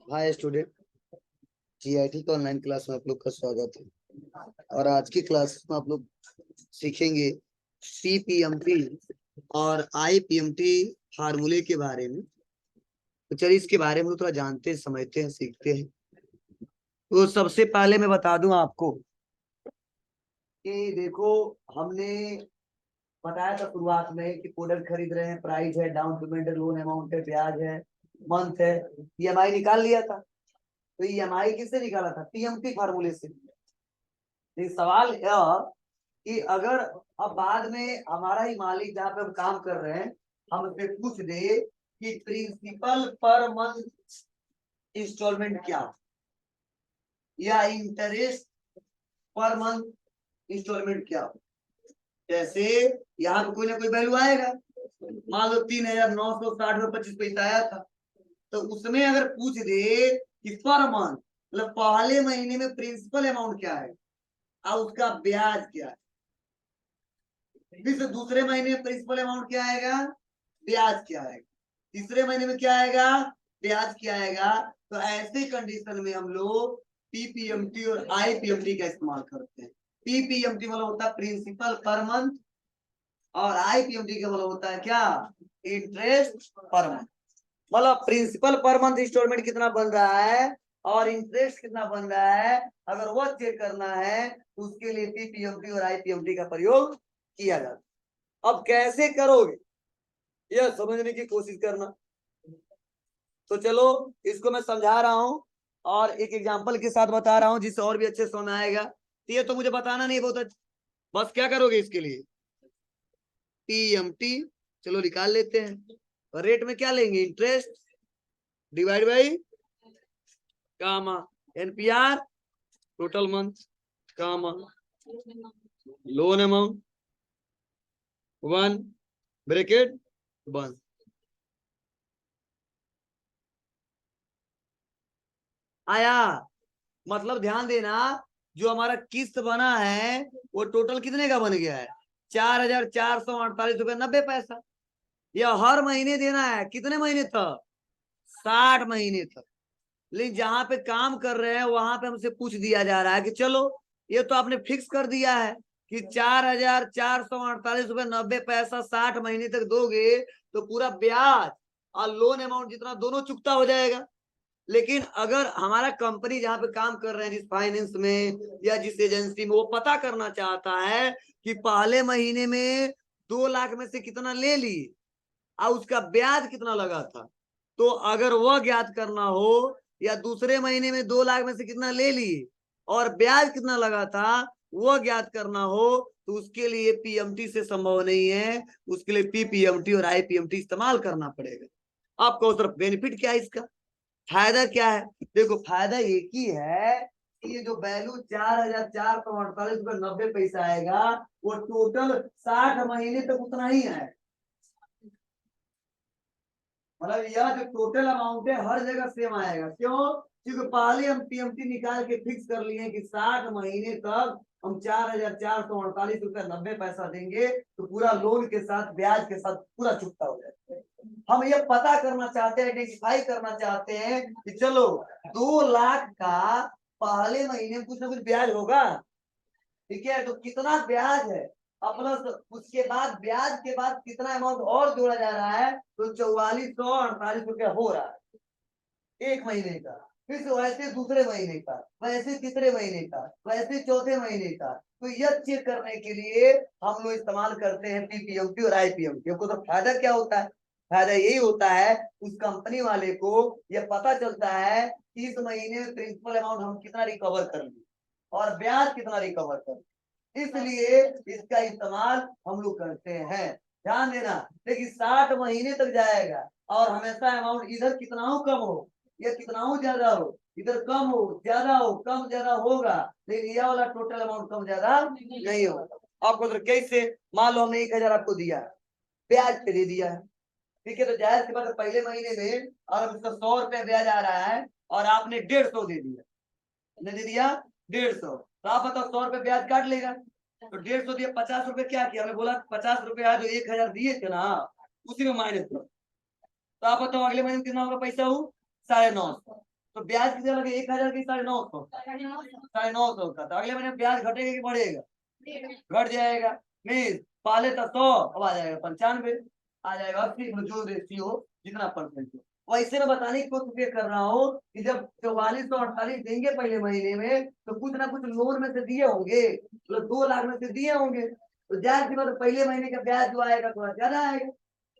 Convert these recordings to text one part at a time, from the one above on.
Hi student, GIT का online class में आप लोग का स्वागत है। और आज की क्लास में आप लोग सीखेंगे पीपीएमटी और आईपीएमटी फार्मूले के बारे में। तो चलिए इसके बारे में थोड़ा जानते हैं, समझते हैं, सीखते हैं। तो सबसे पहले मैं बता दूं आपको कि देखो, हमने बताया था शुरुआत में कि प्रोडक्ट खरीद रहे हैं, प्राइस है, डाउन पेमेंट है, लोन अमाउंट है, ब्याज है, मंथ है, ईएमआई निकाल लिया था। तो ईएमआई किससे निकाला था? पीएमटी फार्मूले से। लेकिन सवाल यह कि अगर अब बाद में हमारा ही मालिक जहाँ पे हम काम कर रहे हैं हमसे पूछ दे कि प्रिंसिपल पर मंथ इंस्टॉलमेंट क्या या इंटरेस्ट पर मंथ इंस्टॉलमेंट क्या, जैसे यहाँ पे कोई ना कोई वैल्यू आएगा। मान लो 3,960 रुपये 25 पैसा आया था, तो उसमें अगर पूछ दे कि पर मंथ मतलब पहले महीने में प्रिंसिपल अमाउंट क्या है और उसका ब्याज क्या है, फिर दूसरे महीने में प्रिंसिपल अमाउंट क्या आएगा, ब्याज क्या आएगा, तीसरे महीने में क्या आएगा, ब्याज क्या आएगा। तो ऐसे कंडीशन में हम लोग पीपीएमटी और आईपीएमटी का इस्तेमाल करते हैं। पीपीएमटी मतलब होता है प्रिंसिपल पर मंथ और आईपीएमटी का मतलब होता है क्या, इंटरेस्ट पर मंथ। मतलब प्रिंसिपल पर मंथ इंस्टॉलमेंट कितना बन रहा है और इंटरेस्ट कितना बन रहा है, अगर वो चेक करना है तो उसके लिए पीपीएमटी और आईपीएमटी का प्रयोग किया जाता है। अब कैसे करोगे यह समझने की कोशिश करना। तो चलो इसको मैं समझा रहा हूं और एक एग्जांपल के साथ बता रहा हूं जिससे और भी अच्छे समझ आएगा। तो ये तो मुझे बताना नहीं बहुत बस क्या करोगे इसके लिए पीएमटी, चलो निकाल लेते हैं। रेट में क्या लेंगे, interest divide by comma NPR total month comma loan amount one bracket one. आया? मतलब ध्यान देना, जो हमारा किस्त बना है वो टोटल कितने का बन गया है, 4,448 रुपये 90 पैसा। यह हर महीने देना है, कितने महीने तक, 60 महीने तक। लेकिन जहां पे काम कर रहे हैं वहां पे हमसे पूछ दिया जा रहा है कि चलो ये तो आपने फिक्स कर दिया है कि 4,448 रुपये 90 पैसा 60 महीने तक दोगे तो पूरा ब्याज और लोन अमाउंट जितना दोनों चुकता हो जाएगा। लेकिन अगर हमारा कंपनी जहां पे काम कर रहे हैं जिस फाइनेंस में या जिस एजेंसी में, वो पता करना चाहता है कि पहले महीने में 2 लाख में से कितना ले ली और उसका ब्याज कितना लगा था, तो अगर वह ज्ञात करना हो या दूसरे महीने में 2 लाख में से कितना ले ली और ब्याज कितना लगा था वह ज्ञात करना हो, तो उसके लिए पीएमटी से संभव नहीं है। उसके लिए पीपीएमटी और आईपीएमटी इस्तेमाल करना पड़ेगा। आपको उस तरफ बेनिफिट क्या है, इसका फायदा क्या है? देखो फायदा एक ही है कि ये जो वैल्यू 4,448 रुपये 90 पैसा आएगा वो टोटल 60 महीने तक उतना ही है। मतलब यह जो टोटल अमाउंट है हर जगह सेम आएगा। क्यों? क्योंकि पहले हम पीएमटी निकाल के फिक्स कर लिए कि 60 महीने तक हम 4,448 रुपये 90 पैसा देंगे तो पूरा लोन के साथ ब्याज के साथ पूरा चुकता हो जाएगा। हम ये पता करना चाहते हैं, आइडेंटिफाई करना चाहते हैं कि चलो 2 लाख का पहले महीने में कुछ ना कुछ ब्याज होगा, ठीक है, तो कितना ब्याज है अपना, उसके बाद ब्याज के बाद कितना अमाउंट और जोड़ा जा रहा है, तो 4,448 रुपया हो रहा है एक महीने का। फिर से वैसे दूसरे महीने का, वैसे तीसरे महीने का, वैसे चौथे महीने का। तो यह चेक करने के लिए हम लोग इस्तेमाल करते हैं पीपीएमटी और आईपीएमटी को। तो फायदा क्या होता है, फायदा यही होता है उस कंपनी वाले को यह पता चलता है कि इस महीने में प्रिंसिपल अमाउंट हम कितना रिकवर कर लिए और ब्याज कितना रिकवर कर, इसलिए इसका इस्तेमाल हम लोग करते हैं। ध्यान देना, देखिए 60 महीने तक जाएगा और हमेशा अमाउंट इधर कितना हो कम हो या कितना हो ज्यादा हो, इधर कम हो ज्यादा हो कम ज्यादा होगा, लेकिन यह वाला टोटल अमाउंट कम ज्यादा नहीं होगा। आपको तो कैसे, मान लो हमने 1,000 आपको दिया, ब्याज पे दे दिया है, ठीक है, तो जाहिर सी बात है पहले महीने में और उसका 100 रुपया ब्याज आ रहा है और आपने 150 दे दिया, दे दिया 150, तो आप बताओ 100 रुपये ब्याज काट लेगा, तो 150 दिया 50 रुपये क्या किया, हमने बोला 50 रुपया जो 1,000 दिए थे ना उसी में माइनस करो, तो आप बताओ अगले महीने कितना होगा पैसा, हो 950। तो ब्याज कितना लगे, 1,000 की 950, 950 का। तो अगले महीने ब्याज घटेगा कि बढ़ेगा, घट जाएगा। मीन पहले था 100, अब आ जाएगा 95, आ जाएगा 80, जो रेशियो जितना परसेंट हो। वैसे मैं बताने की कोशिश कर रहा हूँ कि जब 4448 देंगे पहले महीने में, तो कुछ ना कुछ लोन में से दिए होंगे, तो 2 लाख में से दिए होंगे, तो ब्याज की मतलब पहले महीने का ब्याज जो आएगा थोड़ा ज्यादा आएगा।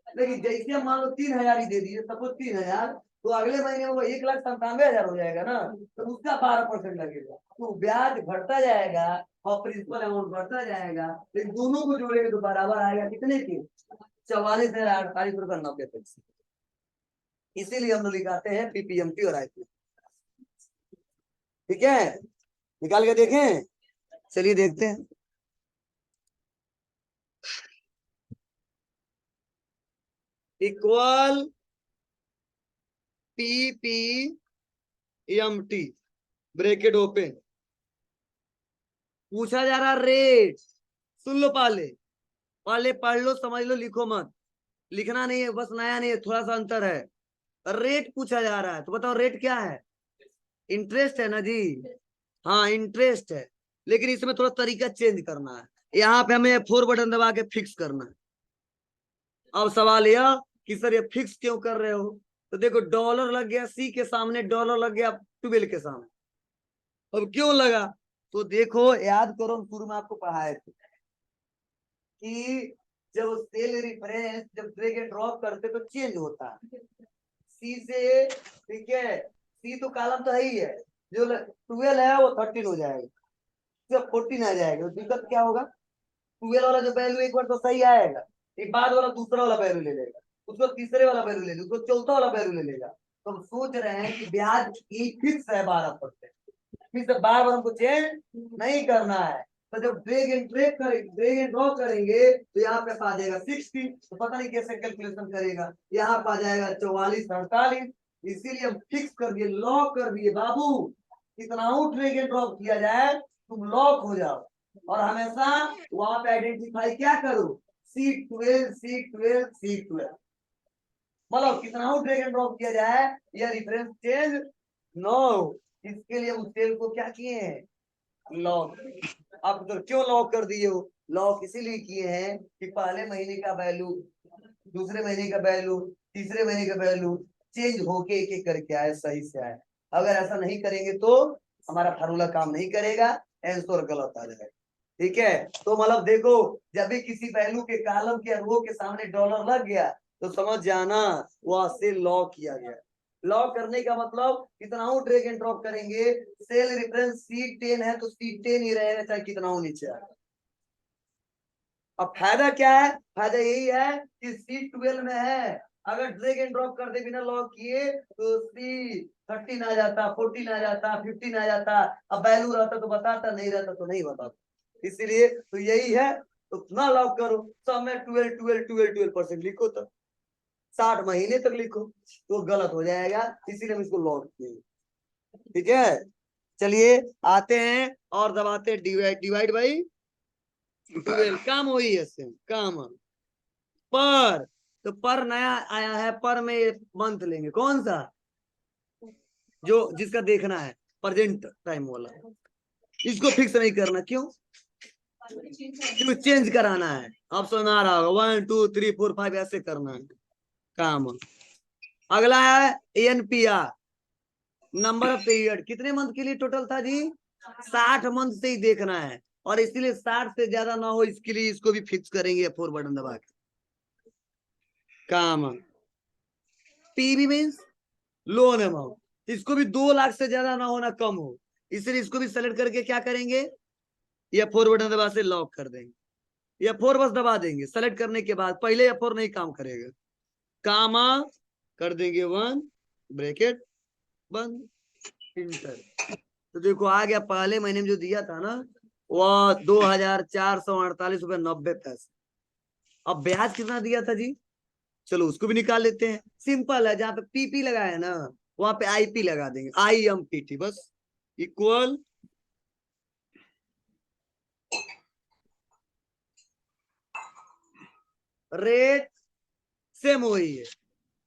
लेकिन जैसे हम मान लो 3,000 ही दे दिए, सपोज 3,000, तो अगले महीने में वो 1,97,000 हो जाएगा ना, तो उसका 12% लगेगा। तो ब्याज घटता जाएगा और प्रिंसिपल अमाउंट बढ़ता जाएगा, लेकिन दोनों को जोड़ेंगे तो बराबर आएगा कितने के, 44,48 रुपये 90 पैसे। इसीलिए हम लोग लिखाते हैं पीपीएमटी और आईपी। ठीक है, निकाल के देखें, चलिए देखते हैं। इक्वल पीपीएमटी ब्रैकेट ओपन, पूछा जा रहा रेट। सुन लो, पहले पहले पढ़ लो, समझ लो, लिखो मत, लिखना नहीं है, बस नया नहीं है, थोड़ा सा अंतर है। रेट पूछा जा रहा है, तो बताओ रेट क्या है, इंटरेस्ट है ना जी। हाँ इंटरेस्ट है, लेकिन इसमें थोड़ा तरीका चेंज करना है। यहाँ पे हमें 4 बटन दबा के फिक्स करना है। अब सवाल यह कि सर ये फिक्स क्यों कर रहे हो, तो देखो डॉलर लग गया सी के सामने, डॉलर लग गया 12 के सामने। अब क्यों लगा, तो देखो याद करो, शुरू में आपको पढ़ाए थे कि जब सेल रिफरेंस जब ड्रैग एंड ड्रॉप करते तो चेंज होता है सी से, ठीक है, सी तो कॉलम तो है ही है, जो 12 है वो 13 हो जाएगा, जब 14 आ जाएगा, तो दिक्कत क्या होगा, 12 वाला जो वैल्यू एक बार तो सही आएगा, एक बाद वाला दूसरा वाला वैल्यू ले लेगा, उसको तीसरे वाला वैल्यू ले लेगा, उसको चौथा वाला वैल्यू ले लेगा। तो हम सोच रहे हैं कि ब्याज की फिक्स है 12%, फिर से बार बार हमको चेंज नहीं करना है। तो जब ड्रैग एंड ड्रॉप करेंगे तो यहाँ पे आ जाएगा 60, तो पता नहीं कैसे कैलकुलेशन करेगा, यहाँ पे आ जाएगा 4448, इसीलिए हम फिक्स कर दिए, लॉक कर दिए बाबू। कितना ड्रैग एंड ड्रॉप किया जाए तुम लॉक हो जाओ, और हमेशा वहां पे आइडेंटिफाई क्या करो, C12 C12 C12, मतलब कितना ड्रैग एंड ड्रॉप किया जाए, यह रेफरेंस चेंज नो। इसके लिए उस सेल को क्या किए हैं, लॉक। अब तो क्यों लॉक कर दिए हो, लॉक इसीलिए किए हैं कि पहले महीने का वैल्यू, दूसरे महीने का वैल्यू, तीसरे महीने का वैल्यू चेंज होके एक एक करके आए, सही से आए। अगर ऐसा नहीं करेंगे तो हमारा फार्मूला काम नहीं करेगा, आंसर गलत आ जाएगा। ठीक है, तो मतलब देखो, जब भी किसी वैल्यू के कॉलम के रो के सामने डॉलर लग गया तो समझ जाना वहां से लॉक किया गया। लॉक करने का मतलब कितना ड्रैग एंड ड्रॉप करेंगे, सेल रेफरेंस C10 है तो C10 ही रहेगा, चाहे कितना नीचे आए। अब फायदा क्या है, फायदा यही है कि C12 में है, अगर ड्रैग एंड ड्रॉप कर दे बिना लॉक किए तो C13 आ जाता, 14 आ जाता, 15 आ जाता। अब वैल्यू रहता तो बताता, नहीं रहता तो नहीं बताता, इसीलिए तो यही है। तो ना लॉक करो, सब में 12 लिखो, तब 60 महीने तक लिखो, तो गलत हो जाएगा, इसीलिए हम इसको लॉक किए। ठीक है, चलिए आते हैं और दबाते हैं डिवाइड, डिवाइड बाई 12, काम वही है, सेम काम। पर तो पर नया आया है, पर में मंथ लेंगे कौन सा, जो जिसका देखना है प्रेजेंट टाइम वाला, इसको फिक्स नहीं करना, क्यों, क्यों चेंज कराना है। आप समझ आ रहा होगा, 1 2 3 4 5 ऐसे करना है काम। अगला है एनपीआर, नंबर ऑफ पीरियड, कितने मंथ के लिए टोटल था जी, 60 मंथ से ही देखना है, और इसलिए 60 से ज्यादा ना हो, इसके लिए इसको भी फिक्स करेंगे 4 बटन दबा के काम। पीबी मीन्स लोन अमाउंट, इसको भी 2 लाख से ज्यादा ना होना, कम हो, इसलिए इसको भी सेलेक्ट करके क्या करेंगे, या 4 बटन दबा से लॉक कर देंगे, या 4 बस दबा देंगे, सेलेक्ट करने के बाद पहले या 4 नहीं काम करेगा, कामा कर देंगे 1 ब्रैकेट बंद, इंटर। तो देखो आ गया, पहले महीने में जो दिया था ना वह 2,448 रुपये 90 पैसे। अब ब्याज कितना दिया था जी, चलो उसको भी निकाल लेते हैं, सिंपल है, जहां पे पीपी लगा है ना वहां पे आईपी लगा देंगे, IMPT बस, इक्वल रेट, सेम वही है,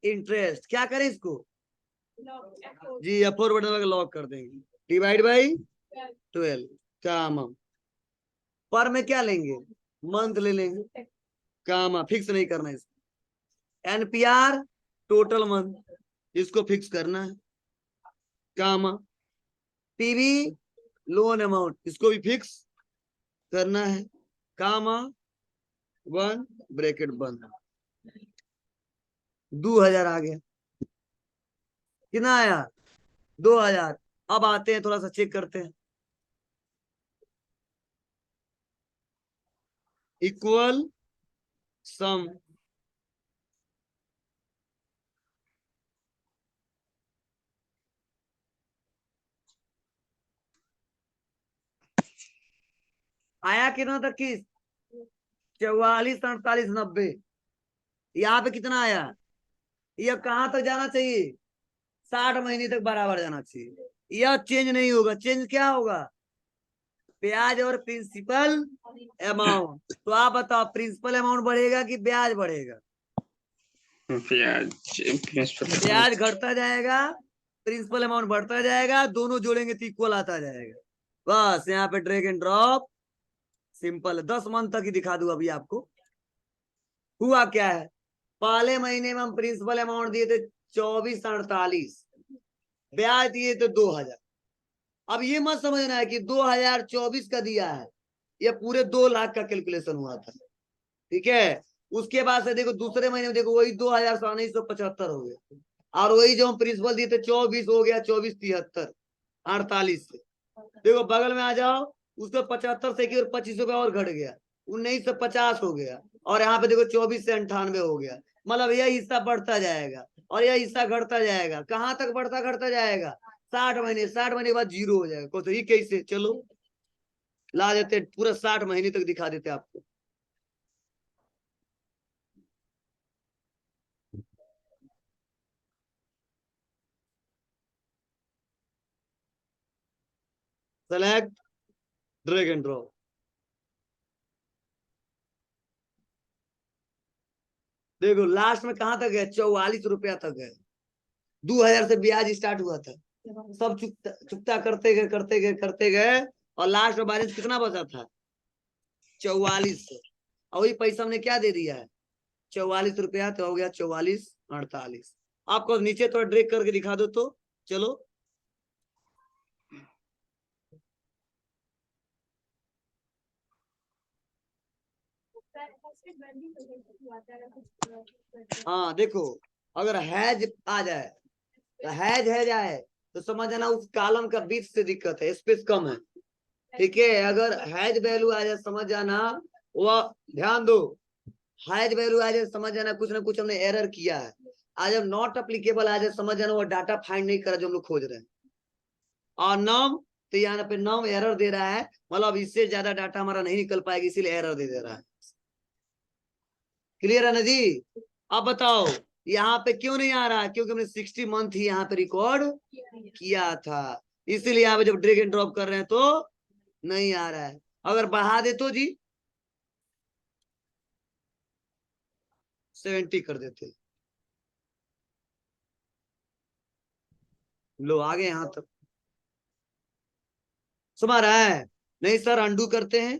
इंटरेस्ट क्या करें इसको, जी F4 बटन लॉक कर देंगे, डिवाइड बाई 12, कामा पर में क्या लेंगे, मंथ ले लेंगे, कामा फिक्स नहीं करना इसको, एनपीआर टोटल मंथ इसको फिक्स करना है, कामा पीवी लोन अमाउंट इसको भी फिक्स करना है, कामा 1 ब्रैकेट बंद, 2000 आ गया, कितना आया 2000। अब आते हैं थोड़ा सा चेक करते हैं, इक्वल सम, आया कितना तक की 44, 48, 90, यहाँ पे कितना आया, ये अब कहां तक जाना चाहिए, 60 महीने तक बराबर जाना चाहिए, यह चेंज नहीं होगा, चेंज क्या होगा, ब्याज और प्रिंसिपल अमाउंट। तो आप बताओ प्रिंसिपल अमाउंट बढ़ेगा कि ब्याज बढ़ेगा, ब्याज घटता जाएगा, प्रिंसिपल अमाउंट बढ़ता जाएगा, दोनों जोड़ेंगे तो इक्वल आता जाएगा। बस यहाँ पे ड्रैग एंड ड्रॉप सिंपल है, 10 मंथ तक ही दिखा दूं अभी आपको। हुआ क्या है, पहले महीने में हम प्रिंसिपल अमाउंट दिए थे 2448, ब्याज दिए थे 2000। अब ये मत समझना है कि 2024 का दिया है, ये पूरे 2 लाख का कैलकुलेशन हुआ था, ठीक है। उसके बाद से देखो दूसरे महीने में देखो वही 2975 हो गया, और वही जो हम प्रिंसिपल दिए थे 24 हो गया, 2473, 48 से देखो बगल में आ जाओ, उसको 75 से की और 25 रुपया और घट गया, 1950 हो गया, और यहाँ पे देखो 24 से 98 हो गया, मतलब यह हिस्सा बढ़ता जाएगा और यह हिस्सा घटता जाएगा, कहाँ तक बढ़ता घटता जाएगा, 60 महीने, 60 महीने के बाद जीरो हो जाएगा। तो ये कैसे, चलो ला देते पूरा 60 महीने तक दिखा देते आपको, सेलेक्ट ड्रैग एंड ड्रॉप, देखो लास्ट में कहां तक है, 44 रुपया तक है, 2000 से ब्याज स्टार्ट हुआ था, सब चुकता चुकता करते गए करते गए करते गए, और लास्ट में बैलेंस कितना बचा था 44, और वही पैसा हमने क्या दे दिया है 44 रुपया, तो हो गया 4448। आपको नीचे थोड़ा ड्रैग करके दिखा दो तो चलो, हाँ देखो अगर हैज आ जाए, तो हैज आए तो समझ जाना उस कॉलम का बीच से दिक्कत है, स्पेस कम है, ठीक है। अगर हैज वैल्यू आ जाए समझ जाना, वह ध्यान दो, हैज वैल्यू आ जाए समझ जाना कुछ ना कुछ हमने एरर किया है, आज जब नॉट अप्लीकेबल आ जाए समझ जाना वो डाटा फाइंड नहीं करा जो हम लोग खोज रहे हैं, और नम तो यहाँ पे नम एरर दे रहा है, मतलब इससे ज्यादा डाटा हमारा नहीं निकल पाएगा इसीलिए एरर दे रहा है, क्लियर है ना जी। अब बताओ यहाँ पे क्यों नहीं आ रहा है, क्योंकि हमने 60 मंथ ही यहाँ पे रिकॉर्ड किया था, इसीलिए यहाँ पे जब ड्रैग एंड ड्रॉप कर रहे हैं तो नहीं आ रहा है। अगर बढ़ा दे तो जी 70 कर देते, लो आ गए यहाँ तक, समझ रहा है, नहीं सर अंडू करते हैं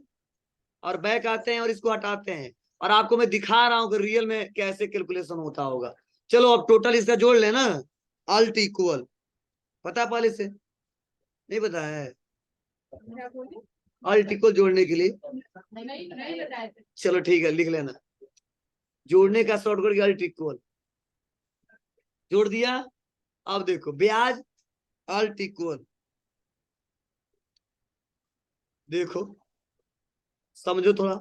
और बैक आते हैं और इसको हटाते हैं, और आपको मैं दिखा रहा हूं कि रियल में कैसे कैलकुलेशन होता होगा। चलो अब टोटल इसका जोड़ लेना, अल्ट इक्वल, पता पहले से नहीं पता है, अल्ट इक्वल जोड़ने के लिए, चलो ठीक है लिख लेना, जोड़ने का शॉर्टकट अल्ट इक्वल, जोड़ दिया। अब देखो ब्याज अल्ट इक्वल, देखो समझो थोड़ा,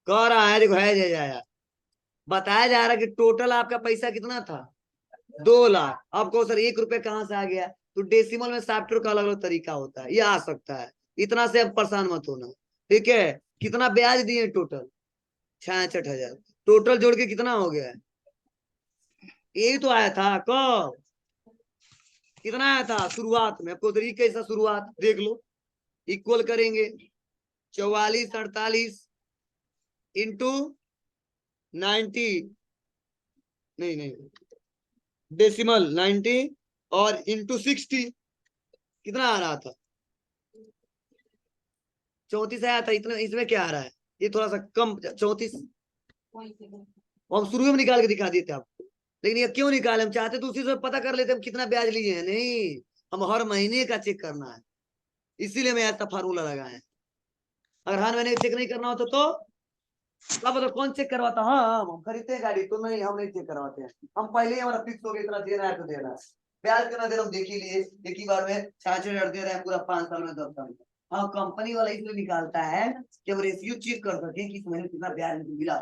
कह रहा है देखो है जाया, बताया जा रहा है कि टोटल आपका पैसा कितना था 2 लाख, अब कहो सर 1 रुपया कहाँ से आ गया, तो डेसिमल में सॉफ्टवेयर का अलग अलग तरीका होता है, ये आ सकता है, इतना से अब परेशान मत होना, ठीक है। कितना ब्याज दिए टोटल 66,000, टोटल जोड़ के कितना हो गया, यही तो आया था कब, कितना आया था शुरुआत में, आपको तरीके से शुरुआत देख लो, इक्वल करेंगे 4448 इंटू 90, नहीं नहीं डेसिमल 90 और इंटू 60 कितना आ रहा था, 34 आया था। इतना इसमें क्या आ रहा है, ये थोड़ा सा कम 34, हम शुरू में निकाल के दिखा देते आपको, लेकिन ये क्यों निकाले, हम चाहते तो उसी से पता कर लेते हम कितना ब्याज लिए हैं। नहीं, हम हर महीने का चेक करना है, इसीलिए मैं ऐसा फार्मूला लगाए हैं। अगर हर महीने चेक नहीं करना होता तो अब तो कौन चेक करवाता। हाँ हम खरीदते हैं गाड़ी तो नहीं, हम नहीं चेक करवाते हैं, हम पहले ही हमारा फिक्स हो गया इतना देना है तो देना है। ब्याज कितना दे रहा हम देख ही लिए, एक ही बार में 6,000 दे रहे हैं पूरा 5 साल में 10 साल में। हाँ कंपनी वाला इसलिए निकालता है कि वो रेशियो चेक कर सके कि इस महीने कितना ब्याज मिला,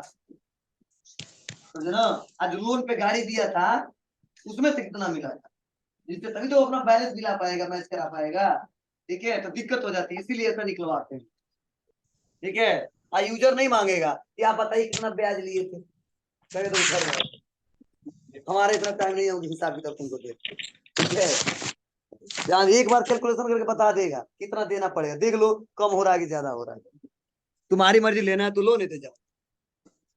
समझे ना। आज लोन पे गाड़ी दिया था उसमें से कितना मिला था, जिससे तभी तो अपना बैलेंस दिला पाएगा, मैच करा पाएगा। ठीक है, तो दिक्कत हो जाती है, इसीलिए ऐसा निकलवाते हैं। ठीक है, यूजर नहीं मांगेगा कि आप बताइए कितना ब्याज लिए थे, कहे तो उठर जाए, हमारे इतना टाइम नहीं है उस हिसाब किताब तुमको दे। ठीक है, जहाँ एक बार कैलकुलेशन करके बता देगा कितना देना पड़ेगा, देख लो कम हो रहा है कि ज्यादा हो रहा है, तुम्हारी मर्जी, लेना है तो लो नहीं तो जाओ।